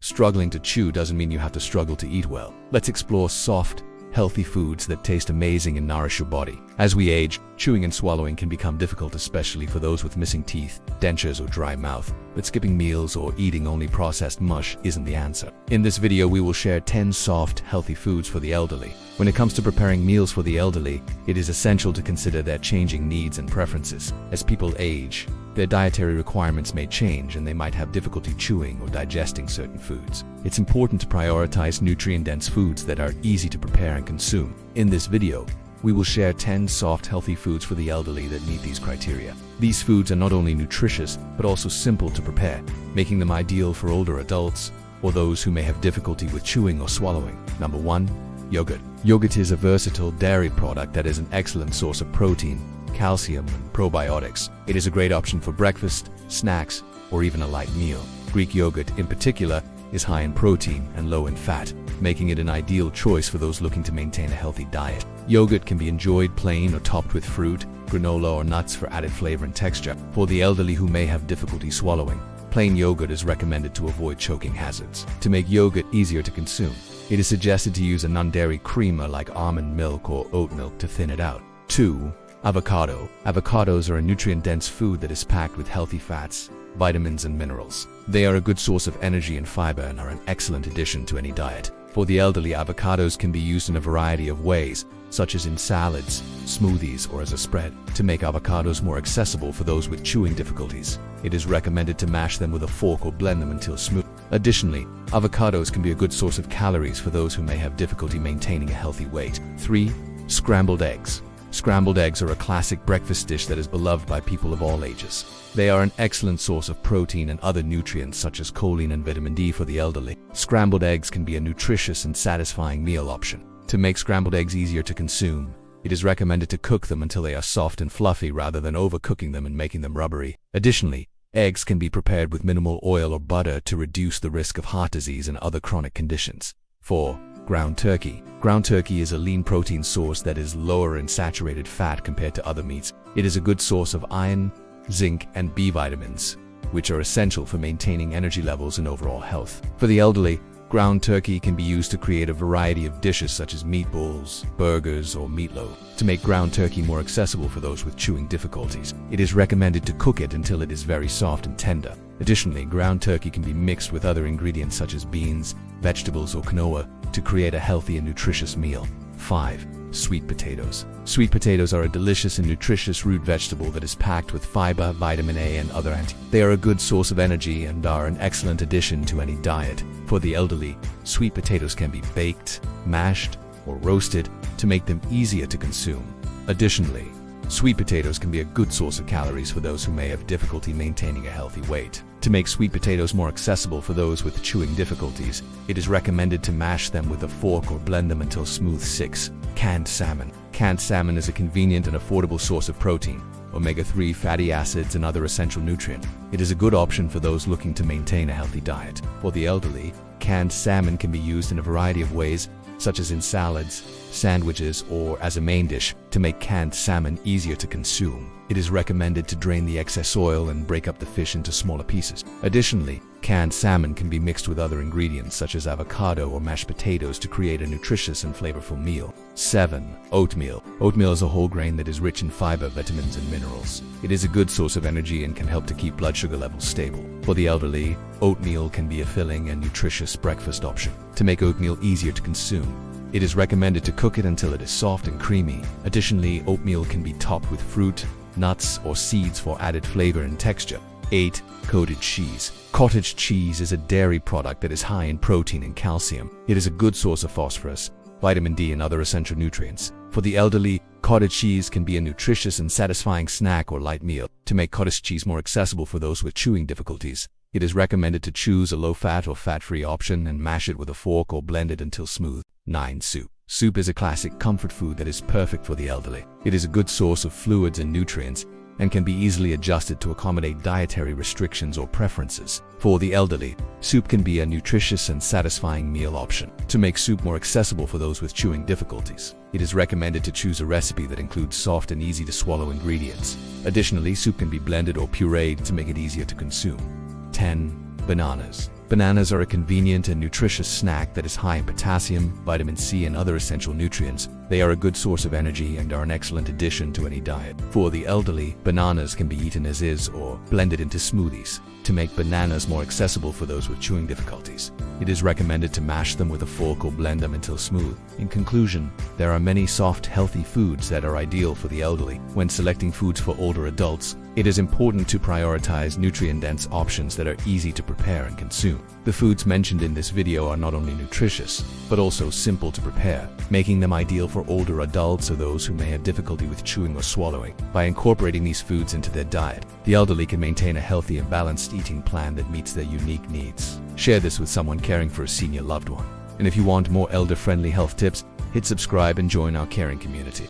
Struggling to chew doesn't mean you have to struggle to eat well. Let's explore soft, healthy foods that taste amazing and nourish your body. As we age, chewing and swallowing can become difficult, especially for those with missing teeth, dentures, or dry mouth. But skipping meals or eating only processed mush isn't the answer. In this video, we will share 10 soft, healthy foods for the elderly. When it comes to preparing meals for the elderly, it is essential to consider their changing needs and preferences. As people age, their dietary requirements may change and they might have difficulty chewing or digesting certain foods. It's important to prioritize nutrient-dense foods that are easy to prepare and consume. In this video, we will share 10 soft, healthy foods for the elderly that meet these criteria. These foods are not only nutritious, but also simple to prepare, making them ideal for older adults or those who may have difficulty with chewing or swallowing. Number 1. Yogurt. Yogurt is a versatile dairy product that is an excellent source of protein, calcium, and probiotics. It is a great option for breakfast, snacks, or even a light meal. Greek yogurt, in particular, is high in protein and low in fat, making it an ideal choice for those looking to maintain a healthy diet. Yogurt can be enjoyed plain or topped with fruit, granola, or nuts for added flavor and texture. For the elderly who may have difficulty swallowing, plain yogurt is recommended to avoid choking hazards. To make yogurt easier to consume, it is suggested to use a non-dairy creamer like almond milk or oat milk to thin it out. 2. Avocado. Avocados are a nutrient-dense food that is packed with healthy fats, vitamins, and minerals. They are a good source of energy and fiber and are an excellent addition to any diet. For the elderly, avocados can be used in a variety of ways, such as in salads, smoothies, or as a spread. To make avocados more accessible for those with chewing difficulties, it is recommended to mash them with a fork or blend them until smooth. Additionally, avocados can be a good source of calories for those who may have difficulty maintaining a healthy weight. 3. Scrambled eggs. Scrambled eggs are a classic breakfast dish that is beloved by people of all ages. They are an excellent source of protein and other nutrients such as choline and vitamin D for the elderly. Scrambled eggs can be a nutritious and satisfying meal option. To make scrambled eggs easier to consume, it is recommended to cook them until they are soft and fluffy rather than overcooking them and making them rubbery. Additionally, eggs can be prepared with minimal oil or butter to reduce the risk of heart disease and other chronic conditions. 4. Ground turkey. Ground turkey is a lean protein source that is lower in saturated fat compared to other meats. It is a good source of iron, zinc, and B vitamins, which are essential for maintaining energy levels and overall health. For the elderly, ground turkey can be used to create a variety of dishes such as meatballs, burgers, or meatloaf. To make ground turkey more accessible for those with chewing difficulties, it is recommended to cook it until it is very soft and tender. Additionally, ground turkey can be mixed with other ingredients such as beans, vegetables, or quinoa to create a healthy and nutritious meal. 5. Sweet potatoes. Sweet potatoes are a delicious and nutritious root vegetable that is packed with fiber, vitamin A, and other They are a good source of energy and are an excellent addition to any diet. For the elderly, sweet potatoes can be baked, mashed, or roasted to make them easier to consume. Additionally, sweet potatoes can be a good source of calories for those who may have difficulty maintaining a healthy weight. To make sweet potatoes more accessible for those with chewing difficulties, it is recommended to mash them with a fork or blend them until smooth. 6. Canned salmon. Canned salmon is a convenient and affordable source of protein, omega-3 fatty acids, and other essential nutrients. It is a good option for those looking to maintain a healthy diet. For the elderly, canned salmon can be used in a variety of ways, such as in salads, sandwiches, or as a main dish. To make canned salmon easier to consume, it is recommended to drain the excess oil and break up the fish into smaller pieces. Additionally, canned salmon can be mixed with other ingredients such as avocado or mashed potatoes to create a nutritious and flavorful meal. 7. Oatmeal. Oatmeal is a whole grain that is rich in fiber, vitamins, and minerals. It is a good source of energy and can help to keep blood sugar levels stable. For the elderly, oatmeal can be a filling and nutritious breakfast option. To make oatmeal easier to consume, it is recommended to cook it until it is soft and creamy. Additionally, oatmeal can be topped with fruit, nuts, or seeds for added flavor and texture. 8. Cottage cheese. Cottage cheese is a dairy product that is high in protein and calcium. It is a good source of phosphorus, vitamin D, and other essential nutrients. For the elderly, cottage cheese can be a nutritious and satisfying snack or light meal. To make cottage cheese more accessible for those with chewing difficulties, it is recommended to choose a low-fat or fat-free option and mash it with a fork or blend it until smooth. 9. Soup. Soup is a classic comfort food that is perfect for the elderly. It is a good source of fluids and nutrients and can be easily adjusted to accommodate dietary restrictions or preferences. For the elderly, soup can be a nutritious and satisfying meal option. To make soup more accessible for those with chewing difficulties, it is recommended to choose a recipe that includes soft and easy to swallow ingredients. Additionally, soup can be blended or pureed to make it easier to consume. 10. Bananas. Bananas are a convenient and nutritious snack that is high in potassium, vitamin C, and other essential nutrients. They are a good source of energy and are an excellent addition to any diet. For the elderly, bananas can be eaten as is or blended into smoothies to make bananas more accessible for those with chewing difficulties. It is recommended to mash them with a fork or blend them until smooth. In conclusion, there are many soft, healthy foods that are ideal for the elderly. When selecting foods for older adults, it is important to prioritize nutrient-dense options that are easy to prepare and consume. The foods mentioned in this video are not only nutritious, but also simple to prepare, making them ideal for older adults or those who may have difficulty with chewing or swallowing. By incorporating these foods into their diet, the elderly can maintain a healthy and balanced eating plan that meets their unique needs. Share this with someone caring for a senior loved one. And if you want more elder-friendly health tips, hit subscribe and join our caring community.